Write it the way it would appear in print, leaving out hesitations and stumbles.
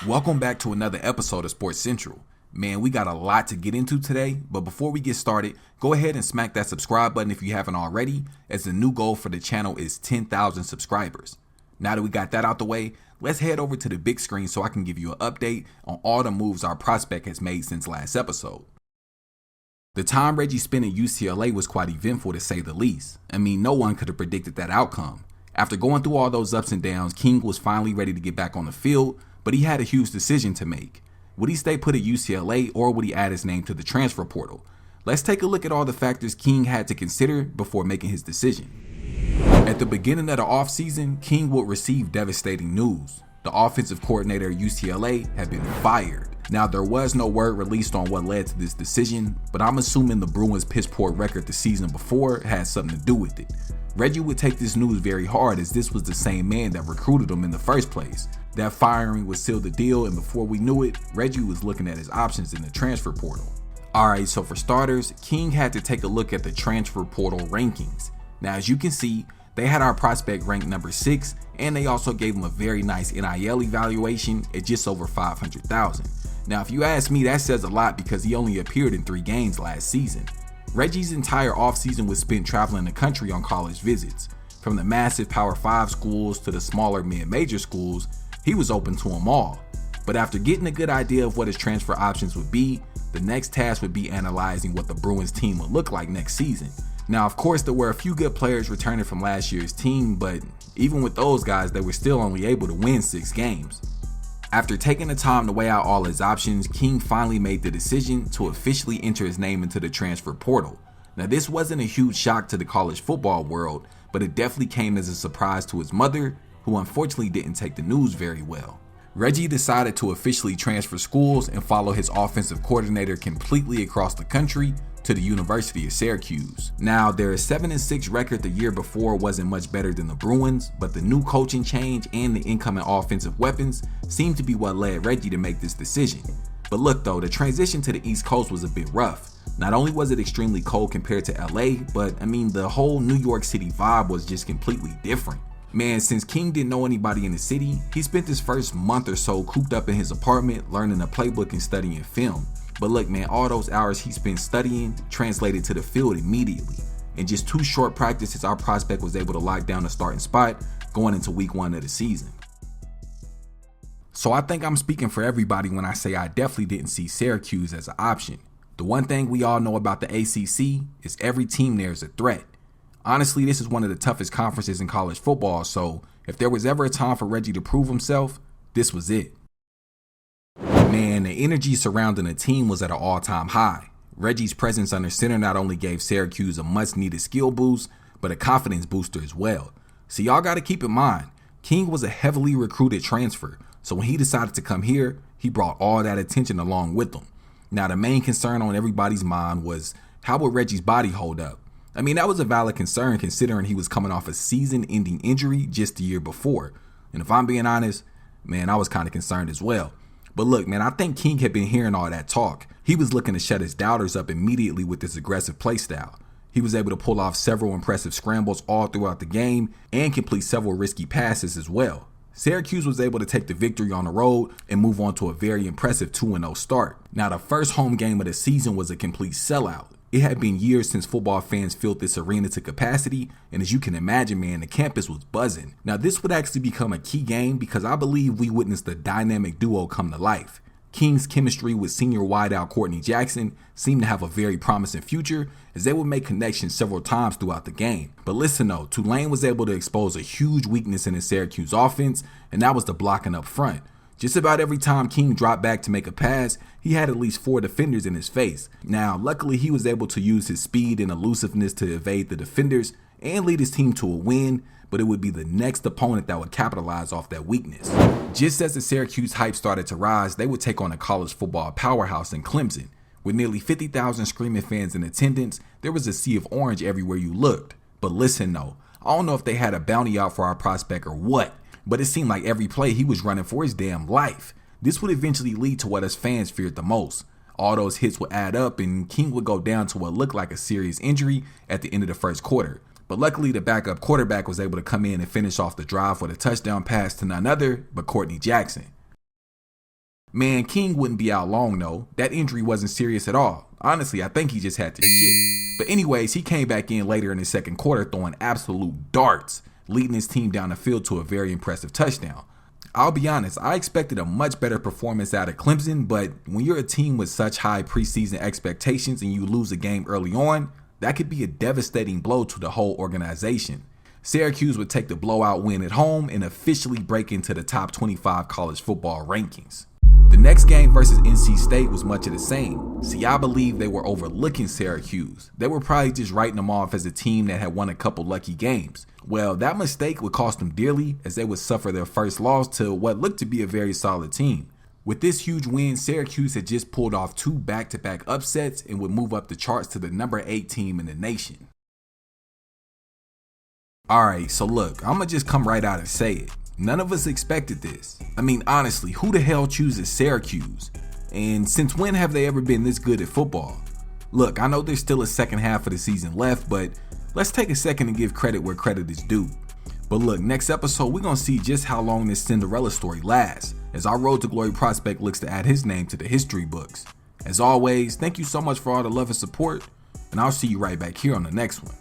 Welcome back to another episode of Sports Central. Man, we got a lot to get into today, but before we get started, go ahead and smack that subscribe button if you haven't already, as the new goal for the channel is 10,000 subscribers. Now that we got that out the way, let's head over to the big screen so I can give you an update on all the moves our prospect has made since last episode. The time Reggie spent at UCLA was quite eventful to say the least. I mean, no one could have predicted that outcome. After going through all those ups and downs, King was finally ready to get back on the field, but he had a huge decision to make. Would he stay put at UCLA or would he add his name to the transfer portal? Let's take a look at all the factors King had to consider before making his decision. At the beginning of the offseason, King would receive devastating news. The offensive coordinator at UCLA had been fired. Now, there was no word released on what led to this decision, but I'm assuming the Bruins' piss-poor record the season before had something to do with it. Reggie would take this news very hard, as this was the same man that recruited him in the first place. That firing would seal the deal, and before we knew it, Reggie was looking at his options in the transfer portal. Alright, so for starters, King had to take a look at the transfer portal rankings. Now, as you can see, they had our prospect ranked number 6, and they also gave him a very nice NIL evaluation at just over $500,000. Now, if you ask me, that says a lot because he only appeared in 3 games last season. Reggie's entire offseason was spent traveling the country on college visits. From the massive Power 5 schools to the smaller mid-major schools, he was open to them all. But after getting a good idea of what his transfer options would be, the next task would be analyzing what the Bruins team would look like next season. Now, of course, there were a few good players returning from last year's team, but even with those guys, they were still only able to win 6 games. After taking the time to weigh out all his options, King finally made the decision to officially enter his name into the transfer portal. Now, this wasn't a huge shock to the college football world, but it definitely came as a surprise to his mother, who unfortunately didn't take the news very well. Reggie decided to officially transfer schools and follow his offensive coordinator completely across the country to the University of Syracuse. Now, their 7-6 record the year before wasn't much better than the Bruins, but the new coaching change and the incoming offensive weapons seemed to be what led Reggie to make this decision. But look though, the transition to the East Coast was a bit rough. Not only was it extremely cold compared to LA, but I mean the whole New York City vibe was just completely different. Man, since King didn't know anybody in the city, he spent his first month or so cooped up in his apartment learning the playbook and studying film. But look man, all those hours he spent studying translated to the field immediately. In just 2 short practices, our prospect was able to lock down the starting spot going into week 1 of the season. So I think I'm speaking for everybody when I say I definitely didn't see Syracuse as an option. The one thing we all know about the ACC is every team there is a threat. Honestly, this is one of the toughest conferences in college football, so if there was ever a time for Reggie to prove himself, this was it. Man, the energy surrounding the team was at an all-time high. Reggie's presence under center not only gave Syracuse a much-needed skill boost, but a confidence booster as well. So y'all got to keep in mind, King was a heavily recruited transfer, so when he decided to come here, he brought all that attention along with him. Now, the main concern on everybody's mind was, how would Reggie's body hold up? I mean, that was a valid concern considering he was coming off a season-ending injury just the year before. And if I'm being honest, man, I was kind of concerned as well. But look, man, I think King had been hearing all that talk. He was looking to shut his doubters up immediately with his aggressive play style. He was able to pull off several impressive scrambles all throughout the game and complete several risky passes as well. Syracuse was able to take the victory on the road and move on to a very impressive 2-0 start. Now, the first home game of the season was a complete sellout. It had been years since football fans filled this arena to capacity, and as you can imagine, man, the campus was buzzing. Now, this would actually become a key game because I believe we witnessed the dynamic duo come to life. King's chemistry with senior wideout Courtney Jackson seemed to have a very promising future, as they would make connections several times throughout the game. But listen though, Tulane was able to expose a huge weakness in the Syracuse offense, and that was the blocking up front. Just about every time King dropped back to make a pass, he had at least 4 defenders in his face. Now, luckily he was able to use his speed and elusiveness to evade the defenders and lead his team to a win, but it would be the next opponent that would capitalize off that weakness. Just as the Syracuse hype started to rise, they would take on a college football powerhouse in Clemson. With nearly 50,000 screaming fans in attendance, there was a sea of orange everywhere you looked. But listen though, I don't know if they had a bounty out for our prospect or what, but it seemed like every play he was running for his damn life. This would eventually lead to what us fans feared the most. All those hits would add up and King would go down to what looked like a serious injury at the end of the first quarter. But luckily, the backup quarterback was able to come in and finish off the drive with a touchdown pass to none other but Courtney Jackson. Man, King wouldn't be out long though. That injury wasn't serious at all. Honestly, I think he just had to shit. But anyways, he came back in later in the second quarter throwing absolute darts, leading his team down the field to a very impressive touchdown. I'll be honest, I expected a much better performance out of Clemson, but when you're a team with such high preseason expectations and you lose a game early on, that could be a devastating blow to the whole organization. Syracuse would take the blowout win at home and officially break into the top 25 college football rankings. The next game versus NC State was much of the same. See, I believe they were overlooking Syracuse. They were probably just writing them off as a team that had won a couple lucky games. Well, that mistake would cost them dearly as they would suffer their first loss to what looked to be a very solid team. With this huge win, Syracuse had just pulled off 2 back-to-back upsets and would move up the charts to the number 8 team in the nation. Alright, so look, I'ma just come right out and say it. None of us expected this. I mean, honestly, who the hell chooses Syracuse? And since when have they ever been this good at football? Look, I know there's still a second half of the season left, but let's take a second and give credit where credit is due. But look, next episode, we're gonna see just how long this Cinderella story lasts, as our Road to Glory prospect looks to add his name to the history books. As always, thank you so much for all the love and support, and I'll see you right back here on the next one.